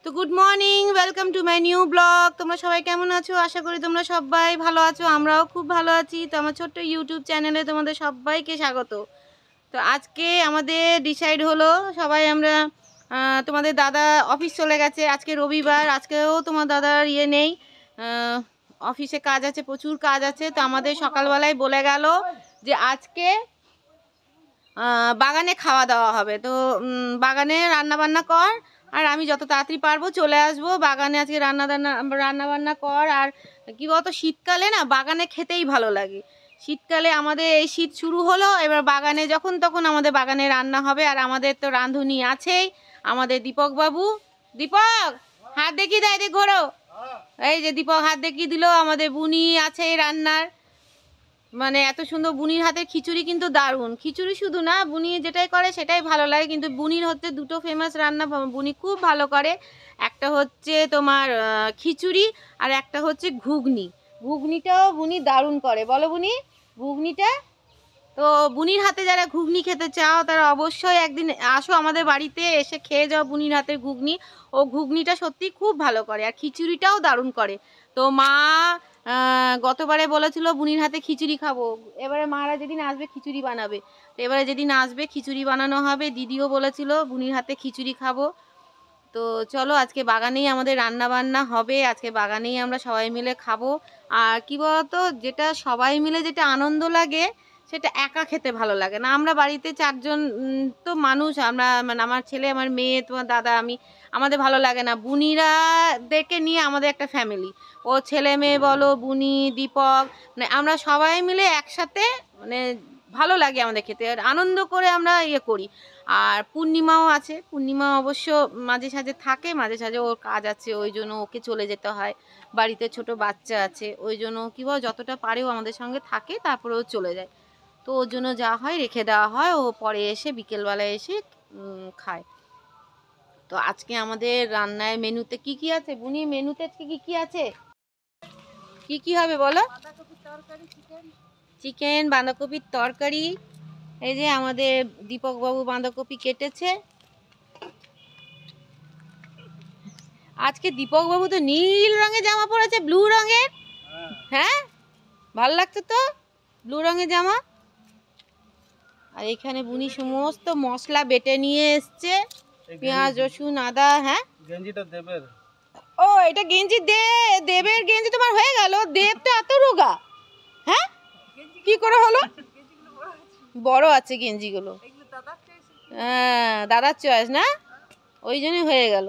তো good morning, welcome to my new blog. তোমরা সবাই কেমন আছো? আশা করি তোমরা সবাই ভালো আছো, আমরাও খুব ভালো আছি। তো আমার ছোট্ট ইউটিউব চ্যানেলে তোমাদের সবাইকে স্বাগত। তো আজকে আমাদের ডিসাইড হলো সবাই আমরা তোমাদের দাদা অফিস চলে গেছে, আজকে রবিবার, আজকেও তোমার দাদার ইয়ে নেই, অফিসে কাজ আছে, প্রচুর কাজ আছে। তো আমাদের সকালবেলায় বলে গেল যে আজকে বাগানে খাওয়া দাওয়া হবে। তো বাগানে রান্না বান্না কর, আর আমি যত তাড়াতাড়ি পারবো চলে আসবো। বাগানে আজকে রান্না বান্না কর। আর কি বলতো, শীতকালে না বাগানে খেতেই ভালো লাগে। শীতকালে আমাদের এই শীত শুরু হলো, এবার বাগানে যখন তখন আমাদের বাগানে রান্না হবে। আর আমাদের তো রাঁধুনি আছেই, আমাদের দীপক বাবু। দীপক হাত দেখিয়ে দেয়, দেখ ঘোরো। এই যে দীপক হাত দেখিয়ে দিল। আমাদের বুনি আছে রান্নার, মানে এত সুন্দর বুনির হাতের খিচুড়ি কিন্তু দারুণ। খিচুড়ি শুধু না, বুনি যেটাই করে সেটাই ভালো লাগে, কিন্তু বুনির হচ্ছে দুটো ফেমাস রান্না বুনি খুব ভালো করে। একটা হচ্ছে তোমার খিচুড়ি, আর একটা হচ্ছে ঘুগনি। ঘুগনিটাও বুনি দারুণ করে, বলো বুনি ঘুগনিটা। তো বুনির হাতে যারা ঘুগনি খেতে চাও তারা অবশ্যই একদিন আসো আমাদের বাড়িতে, এসে খেয়ে যাও বুনির হাতের ঘুগনি। ও ঘুগনিটা সত্যি খুব ভালো করে, আর খিচুড়িটাও দারুণ করে। তো মা গতবারে বলেছিল বুনির হাতে খিচুড়ি খাবো, এবারে মারা যেদিন আসবে খিচুড়ি বানাবে। তো এবারে যেদিন আসবে খিচুড়ি বানানো হবে। দিদিও বলেছিল বুনির হাতে খিচুড়ি খাবো। তো চলো আজকে বাগানেই আমাদের রান্না বান্না হবে, আজকে বাগানেই আমরা সবাই মিলে খাবো। আর কি বলতো, যেটা সবাই মিলে যেটা আনন্দ লাগে সেটা একা খেতে ভালো লাগে না। আমরা বাড়িতে চারজন তো মানুষ, আমরা মানে আমার ছেলে, আমার মেয়ে, তোমার দাদা, আমি, আমাদের ভালো লাগে না। বুনিরা দেখে নিয়ে আমাদের একটা ফ্যামিলি, ও ছেলে মেয়ে বলো, বুনি, দীপক, মানে আমরা সবাই মিলে একসাথে, মানে ভালো লাগে আমাদের খেতে, আর আনন্দ করে আমরা ইয়ে করি। আর পূর্ণিমাও আছে, পূর্ণিমা অবশ্য মাঝে সাঝে থাকে, মাঝে সাঝে ওর কাজ আছে, ওই জন্য ওকে চলে যেতে হয়। বাড়িতে ছোট বাচ্চা আছে, ওই জন্য কি বল, যতটা পারেও আমাদের সঙ্গে থাকে, তারপরে ও চলে যায়। তো ওর জন্য যা হয় রেখে দেওয়া হয়, ও পরে এসে বিকেলবেলায় এসে খায়। তো আজকে আমাদের রান্নায় মেনুতে কি কি আছে বুনি? মেনুতে আজকে কি কি আছে, কি কি হবে বলো? চিকেন, বাঁধাকপির তরকারি। এই যে আমাদের দীপক বাবু বাঁধাকপি কেটেছে। আজকে দীপক বাবু তো নীল রঙের জামা পরেছে, ব্লু রঙের। হ্যাঁ, ভালো লাগছে তো ব্লু রঙের জামা। আর এখানে বুনি সমস্ত মশলা বেটে নিয়ে এসছে, পেঁয়াজ, রসুন, আদা। হ্যাঁ, গেঞ্জিটা দেবের। ও, এটা গেঞ্জি দেবের গেঞ্জি তোমার হয়ে গেল? দেব তো এত রোগা। হ্যাঁ, কি করে হলো? বড় আছে গেঞ্জিগুলো। হ্যাঁ, দাদার চয়েস না, ওই জন্যই হয়ে গেল।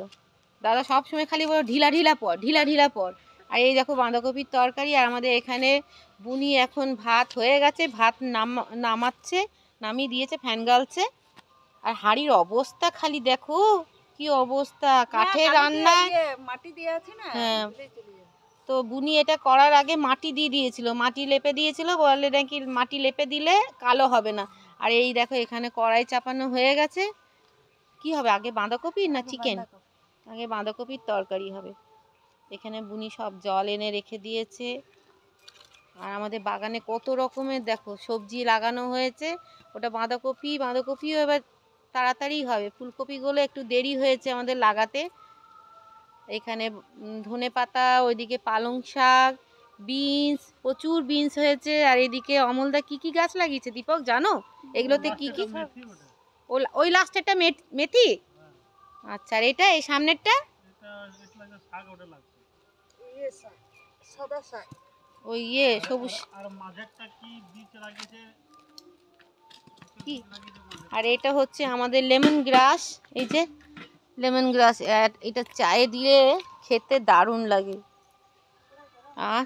দাদা সবসময় খালি বলো ঢিলা ঢিলা পর, ঢিলা ঢিলা পর। আর এই দেখো বাঁধাকপির তরকারি। আর আমাদের এখানে বুনি এখন ভাত হয়ে গেছে, ভাত নামাচ্ছে, নামিয়ে দিয়েছে, ফ্যান গালছে। আর হাঁড়ির অবস্থা খালি দেখো কি অবস্থা, কাঠের রান্না, মাটি দিয়ে আছে না। হ্যাঁ, তো বুনি এটা করার আগে মাটি দিয়ে দিয়েছিল, মাটি লেপে দিয়েছিল, বলে নাকি মাটি লেপে দিলে কালো হবে না। আর এই দেখো এখানে কড়াই চাপানো হয়ে গেছে। কি হবে আগে, বাঁধাকপি না চিকেন? আগে বাঁধাকপির তরকারি হবে। এখানে বুনি সব জল এনে রেখে দিয়েছে। আর আমাদের বাগানে কত রকমের দেখো সবজি লাগানো হয়েছে। ওটা বাঁধাকপিও এবার তাড়াতাড়ি হবে, ফুলকপিগুলো একটু দেরি হয়েছে আমাদের লাগাতে। এখানে ধনে পাতা, ওইদিকে পালং শাক, বিনস, প্রচুর বিনস হয়েছে। আর এদিকে অমলদা কি কি গাছ লাগিয়েছে দীপক জানো? এগুলোতে কি কি? ওই লাস্টেরটা মেথি। আচ্ছা, আর এটা এই সামনেরটা ওই ইয়ে সবুজ। আর এটা হচ্ছে আমাদের লেমন গ্রাস। এই যে লেমন গ্রাস, এটা চায়ে দিয়ে খেতে দারুণ লাগে।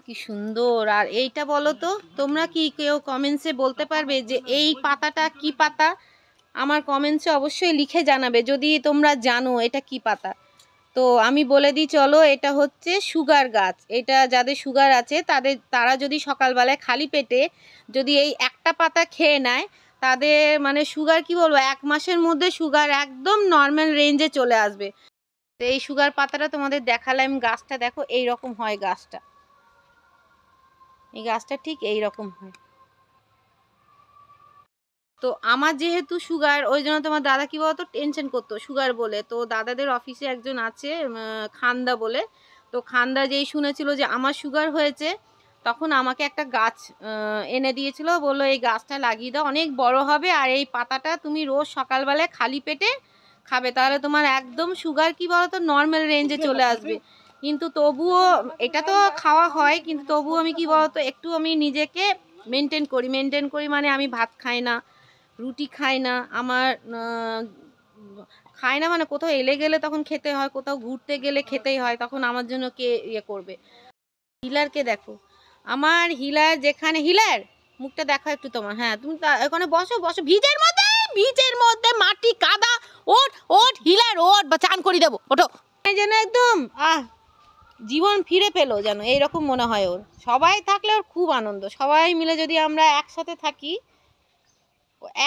কি সুন্দর। আর এইটা বলো তো, তোমরা কি কেউ কমেন্টসে বলতে পারবে যে এই পাতাটা কি পাতা? আমার কমেন্টসে অবশ্যই লিখে জানাবে যদি তোমরা জানো এটা কি পাতা। তো আমি বলে দিই চলো, এটা হচ্ছে সুগার গাছ। এটা যাদের সুগার আছে তারা যদি সকালবেলায় খালি পেটে যদি এই একটা পাতা খেয়ে নেয়, তাদের মানে সুগার, কি বলবো, 1 মাসের মধ্যে সুগার একদম নর্মাল রেঞ্জে চলে আসবে। তো এই সুগার পাতাটা তোমাদের দেখালাম, গাছটা দেখো এই রকম হয়। গাছটা, এই গাছটা ঠিক এই রকম হয়। তো আমার যেহেতু সুগার, ওই জন্য তোমার দাদা কী বলতো টেনশন করতো সুগার বলে। তো দাদাদের অফিসে একজন আছে খান্দা বলে, তো খান্দা যেই শুনেছিল যে আমার সুগার হয়েছে, তখন আমাকে একটা গাছ এনে দিয়েছিল, বললো এই গাছটা লাগিয়ে দাও, অনেক বড় হবে, আর এই পাতাটা তুমি রোজ সকালবেলায় খালি পেটে খাবে, তাহলে তোমার একদম সুগার কী বলতো নর্মাল রেঞ্জে চলে আসবে। কিন্তু তবুও এটা তো খাওয়া হয়, কিন্তু তবুও আমি কী বলতো একটু আমি নিজেকে মেনটেন করি মানে আমি ভাত খাই না, রুটি খাই না, আমার খাই না মানে কোথাও এলে গেলে তখন খেতে হয়, কোথাও ঘুরতে গেলে খেতেই হয়, তখন আমার জন্য কে ইয়ে করবে। হিলারকে দেখো, আমার হিলার যেখানে, হিলার মুখটা দেখো একটু তোমার, হ্যাঁ তুমি ওখানে বসো বসো, ভিজের মধ্যে মাটি কাদা, ওঠ ওঠ হিলার ওঠ, বা চান করি দেবো, ওঠো। যেন একদম জীবন ফিরে পেলো যেন এইরকম মনে হয় ওর। সবাই থাকলে ওর খুব আনন্দ, সবাই মিলে যদি আমরা একসাথে থাকি,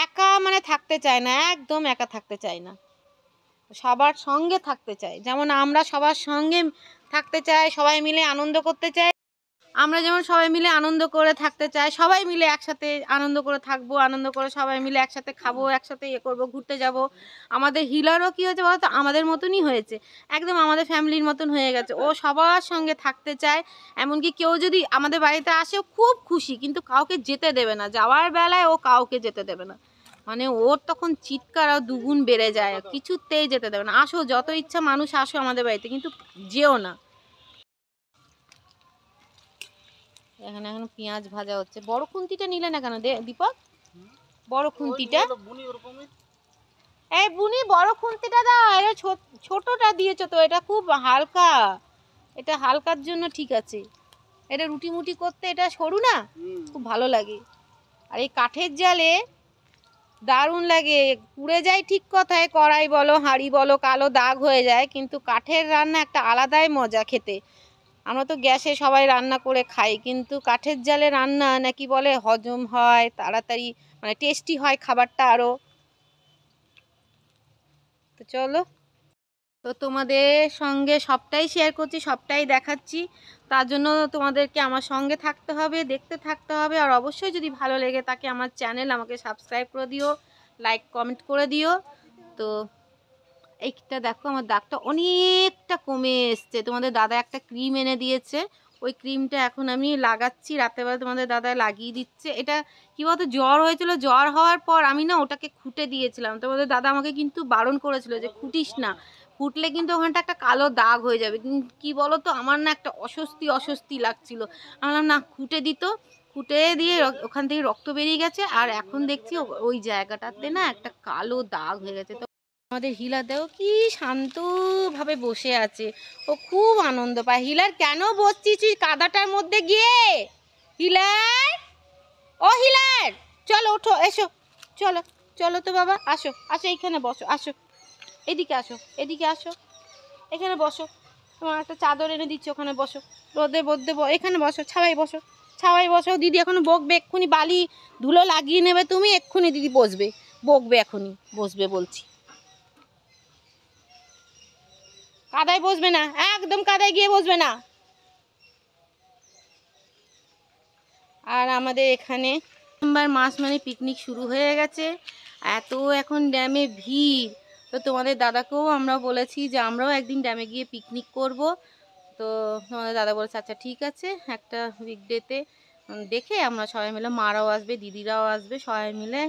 একা মানে থাকতে চায় না, একদম একা থাকতে চায় না, সবার সঙ্গে থাকতে চায়। যেমন আমরা সবার সঙ্গে থাকতে চাই, সবাই মিলে আনন্দ করতে চাই, আমরা যেমন সবাই মিলে আনন্দ করে থাকতে চাই, সবাই মিলে একসাথে আনন্দ করে থাকবো, আনন্দ করে সবাই মিলে একসাথে খাবো, একসাথে ইয়ে করবো, ঘুরতে যাব। আমাদের হিলারও কী হয়েছে বলতো, আমাদের মতনই হয়েছে, একদম আমাদের ফ্যামিলির মতন হয়ে গেছে। ও সবার সঙ্গে থাকতে চায়, এমনকি কেউ যদি আমাদের বাড়িতে আসে খুব খুশি, কিন্তু কাউকে যেতে দেবে না, যাওয়ার বেলায় ও কাউকে যেতে দেবে না, মানে ওর তখন চিৎকার আর দুগুণ বেড়ে যায়, কিছুতেই যেতে দেবে না। আসো যত ইচ্ছা মানুষ আসো আমাদের বাড়িতে, কিন্তু যেও না। এখানে এখন পেঁয়াজ ভাজা হচ্ছে। বড় খুন্তিটা নিলে না কেন দীপক? বড় খুন্তিটা, এই বুনি বড় খুন্তিটা দাও, এটা ছোটটা দিয়েছো তো, এটা খুব হালকা, এটা হালকার জন্য ঠিক আছে, এটা রুটি মুটি করতে এটা সরু না, খুব ভালো লাগে। আর এই কাঠের জালে দারুণ লাগে, পুড়ে যায় ঠিক কথায়, কড়াই বলো হাঁড়ি বলো কালো দাগ হয়ে যায়, কিন্তু কাঠের রান্না একটা আলাদাই মজা খেতে। আমরা তো গ্যাসে সবাই রান্না করে খাই, কিন্তু কাঠের জালে রান্না নাকি বলে হজম হয় তাড়াতাড়ি, মানে টেস্টি হয় খাবারটা আরও। তো চলো, তো তোমাদের সঙ্গে সবটাই শেয়ার করছি, সবটাই দেখাচ্ছি, তার জন্য তোমাদেরকে আমার সঙ্গে থাকতে হবে, দেখতে থাকতে হবে, আর অবশ্যই যদি ভালো লেগে থাকে আমার চ্যানেল, আমাকে সাবস্ক্রাইব করে দিও, লাইক কমেন্ট করে দিও। তো এইটা দেখো আমার দাগটা অনেকটা কমে এসছে, তোমাদের দাদা একটা ক্রিম এনে দিয়েছে, ওই ক্রিমটা এখন আমি লাগাচ্ছি, রাত্রেবেলা তোমাদের দাদা লাগিয়ে দিচ্ছে। এটা কী বলতো জ্বর হয়েছিল, জ্বর হওয়ার পর আমি না ওটাকে খুঁটে দিয়েছিলাম, তোমাদের দাদা আমাকে কিন্তু বারণ করেছিল যে খুঁটিস না, ফুটলে কিন্তু ওখানটা একটা কালো দাগ হয়ে যাবে। কি বলো তো আমার না একটা অস্বস্তি লাগছিল, আমি বললাম না খুঁটে দিত, খুঁটে দিয়ে ওখান থেকে রক্ত বেরিয়ে গেছে, আর এখন দেখছি ওই জায়গাটাতে না একটা কালো দাগ হয়ে গেছে। তো আমাদের হিলাতেও কি শান্তভাবে বসে আছে, ও খুব আনন্দ পায়। হিলার কেন বসছিস তুই কাদাটার মধ্যে গিয়ে? হিলার, ও হিলার, চলো ওঠো, এসো, চলো চলো তো বাবা, আসো আসো এইখানে বসো, আসো এদিকে আসো, এদিকে আসো, এখানে বসো, তোমার একটা চাদর এনে দিচ্ছি, ওখানে বসো, রোদে বদ্দে এখানে বসো, ছাওয়াই বসো, ছাওয়াই বসো, দিদি এখনো বকবে, এক্ষুনি বালি ধুলো লাগিয়ে নেবে তুমি, এক্ষুনি দিদি বসবে, বকবে এখনই, বসবে বলছি, কাদায় বসবে না, একদম কাদায় গিয়ে বসবে না। আর আমাদের এখানে ডিসেম্বর মাস মানে পিকনিক শুরু হয়ে গেছে, এত এখন ড্যামে ভিড়। তো তোমাদের দাদাকেও আমরা বলেছি যে আমরাও একদিন ড্যামে গিয়ে পিকনিক করব। তো তোমাদের দাদা বলেছে আচ্ছা ঠিক আছে, একটা উইকডেতে দেখে আমরা সবাই মিলে, মারাও আসবে, দিদিরাও আসবে, সবাই মিলে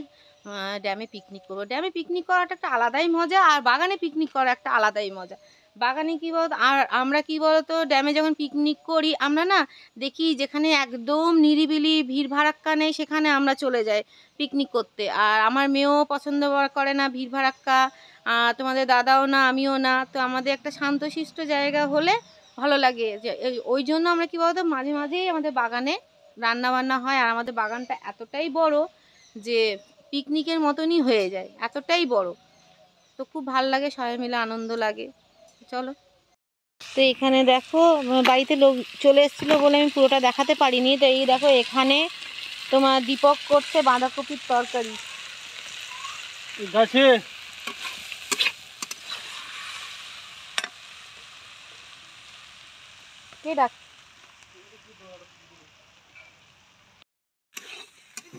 ড্যামে পিকনিক করবো। ড্যামে পিকনিক করাটা একটা আলাদাই মজা, আর বাগানে পিকনিক করা একটা আলাদাই মজা। বাগানে কী বলতো, আর আমরা কী বলতো ড্যামে যখন পিকনিক করি আমরা না দেখি যেখানে একদম নিরিবিলি ভিড় ভাড়াক্কা নেই, সেখানে আমরা চলে যাই পিকনিক করতে। আর আমার মেয়েও পছন্দ করে না ভিড় ভাড়াক্কা, তোমাদের দাদাও না, আমিও না। তো আমাদের একটা শান্তশিষ্ট জায়গা হলে ভালো লাগে, যে ওই জন্য আমরা কী বলতো মাঝে মাঝেই আমাদের বাগানে রান্না বান্না হয়। আর আমাদের বাগানটা এতটাই বড় যে পিকনিকের মতনই হয়ে যায়, এতটাই বড়। তো খুব ভালো লাগে, সবাই মিলে আনন্দ লাগে। চলো, তো এখানে দেখো বাড়িতে লোক চলে এসেছিলো বলে আমি পুরোটা দেখাতে পারিনি। তো এই দেখো এখানে তোমার দীপক করছে বাঁধাকপির তরকারি গাছে। কে ডাক,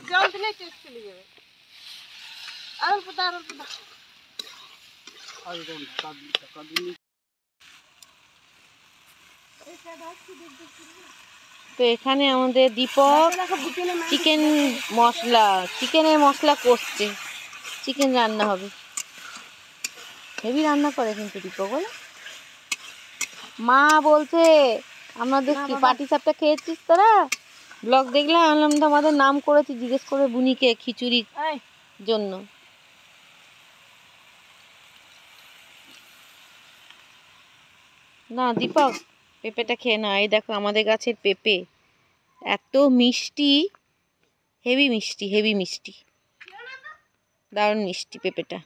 জল দিলে চলে যাবে। তো এখানে আমাদের দীপক চিকেন মশলা, চিকেনের মশলা কষছে, চিকেন রান্না হবে। হেভি রান্না করে কিন্তু দীপক, বলে মা বলছে আমাদের কি পাটি সাপটা খেয়েছিস তোরা? ব্লগ দেখলাম, আনলাম তো আমাদের নাম করেছি, জিজ্ঞেস করে বুনিকে খিচুড়ির জন্য। না দীপক, পেঁপেটা খেয়ে না। এই দেখো আমাদের গাছের পেঁপে, এত মিষ্টি, হেভি মিষ্টি, হেভি মিষ্টি, দারুণ মিষ্টি পেঁপেটা।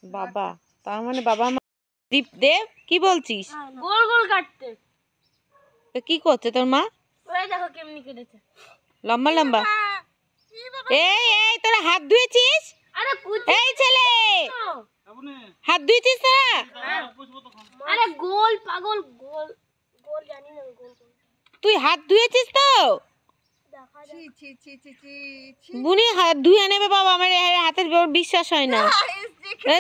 বাবা, তার মানে বাবা মা দীপ দেব কি বলছিস? গোল গোল কাটতে। তো কি করছে তোর মা? ওই দেখো কেমনি কেটেছে, লম্বা লম্বা। এই এই তোরা হাত ধুয়েছিস? আরে এই ছেলে, হাত ধুয়েছিস তোরা? আরে গোল পাগল, গোল গোল জানি না, গোল গোল তুই হাত ধুয়েছিস তো? দেখা যায় বুনি হাত ধুয়ে নেবে বাবা, আমার হাতের বিশ্বাস হয় না।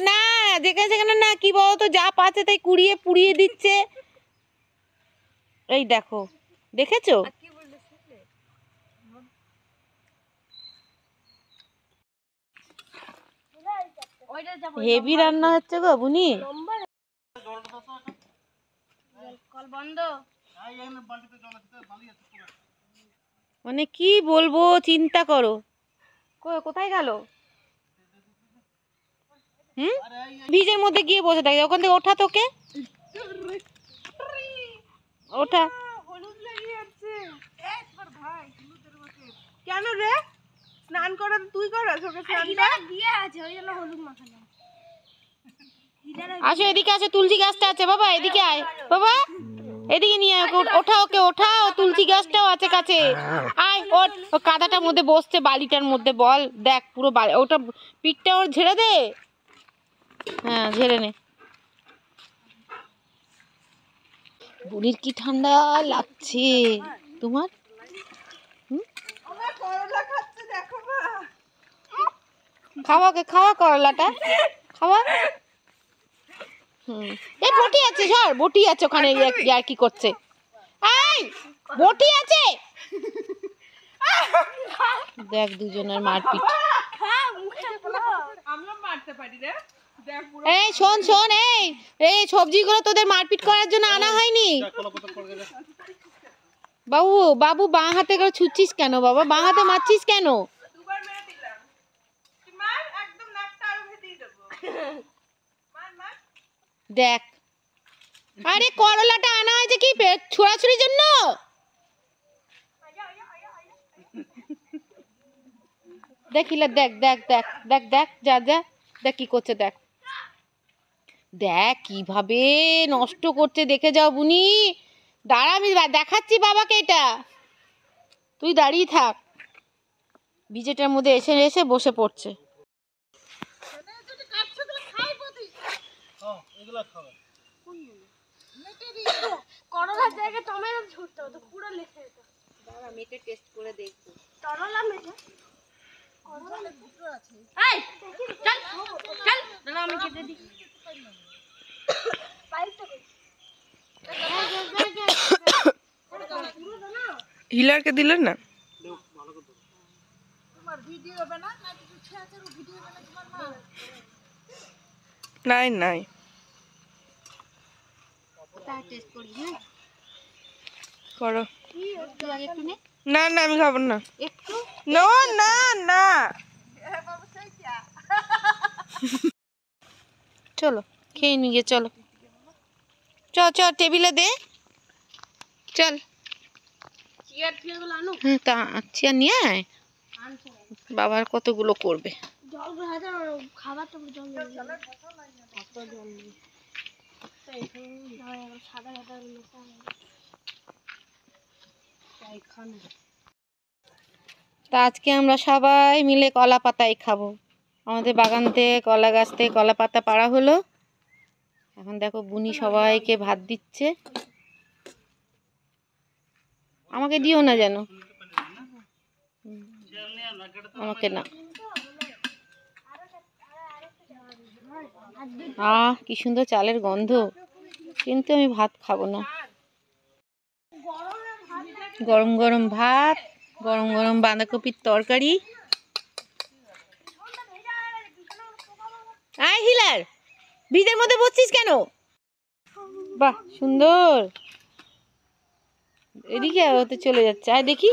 না যেখানে সেখানে না, কি বলতো, যা পাচ্ছে তাই কুড়িয়ে পুড়িয়ে দিচ্ছে। এই দেখো, দেখেছো? হেভি রান্না হচ্ছে গো বুনি। কল বন্ধ। মানে কি বলবো, চিন্তা করো। কোথায় গেল? ভিজের মধ্যে গিয়ে বসে থাকে, ওখান থেকে ওঠা, তোকে ওঠা। কেন রে? স্নান করে তুই করাস ওকে স্নানটা? দিয়ে আছে ওই জন্য হলুদ মাখালাম। আসো এদিকে, আসো, তুলসী গাছটা আছে বাবা, এদিকে আয় বাবা, এদিকে নিয়ে আয়, ওঠা ওকে, ওঠা। ও তুলসী গাছটাও আছে কাছে, আয়। ওর ও কাদাটার মধ্যে বসছে, বালিটার মধ্যে, বল দেখ পুরো বালি, ওটা পিঠটা ওর ঝেড়ে দে। হ্যাঁ ঝেড়ে নে। বুড়ির কি ঠান্ডা লাগছে তোমার? খাওয়া, খাওয়া করলাটা খাওয়া। এই বটি আছে, সর, বটি আছে ওখানে, আর কি করছে? এই বটি আছে, দেখ দুজনের মারপিট। এই শোন শোন, এই এই সবজিগুলো তোদের মারপিট করার জন্য আনা হয়নি। বাবু বাবু, বাঁ হাতে করে ছুটছিস কেন বাবা? বাঁ হাতে মারছিস কেন? দেখ, আরে করলাটা আনা হয়েছে কি ছোড়াছুড়ির জন্য? দেখিলা, দেখ দেখ দেখ দেখ দেখ, যা যা, দেখ কি করছে, দেখ দেখ কিভাবে নষ্ট করছে, দেখে যাও বুনি। দাঁড়া, আমি দেখাচ্ছি বাবাকে এটা, তুই দাঁড়িয়ে থাক। ভিজেটার মধ্যে এসে এসে বসে পড়ছে। করলার জায়গায় টমেটো ছুটতে হতো, পুরো লেখা যেত। দাঁড়া মেটে টেস্ট করে দেখবো। করলা মেটে, করলা দুটো আছে। এই চল চল, দাঁড়া আমি কেটে দিই। পাইপটা কই? হিলারকে দিলেন না? তোমার ভিডিও হবে না, না কিছু ছেঁচার ভিডিও হবে না তোমার মা? নাই নাই, তা টেস্ট করি না, করো। একটু আগে একটু নে, না না আমি খাবো না, একটু। নো না না। চলো খেয়ে নিয়ে, চলো চ চ, টেবিলে দে, চল। চেয়ার টিয়ারগুলো আনো। তা চেয়ার নিয়ে আয়, বাবার কতগুলো করবে। জল হাজার খাবার তো জল নেই। কত জল নেই। তো এখানে সাদা সাদা লোকটা এখানে। তা আজকে আমরা সবাই মিলে কলা পাতাই খাবো। আমাদের বাগান থেকে কলা গাছ থেকে কলা পাতা পাড়া হলো। এখন দেখো বুনি সবাইকে ভাত দিচ্ছে, আমাকে দিও না যেন। আমাকে না। কি সুন্দর চালের গন্ধ, কিন্তু আমি ভাত খাবো না। গরম গরম ভাত, গরম গরম বাঁধাকপির তরকারি। আয় হিলার, ভিজের মধ্যে বসছিস কেন? বাহ সুন্দর। এদিকে ওতে চলে যাচ্ছে, আয় দেখি।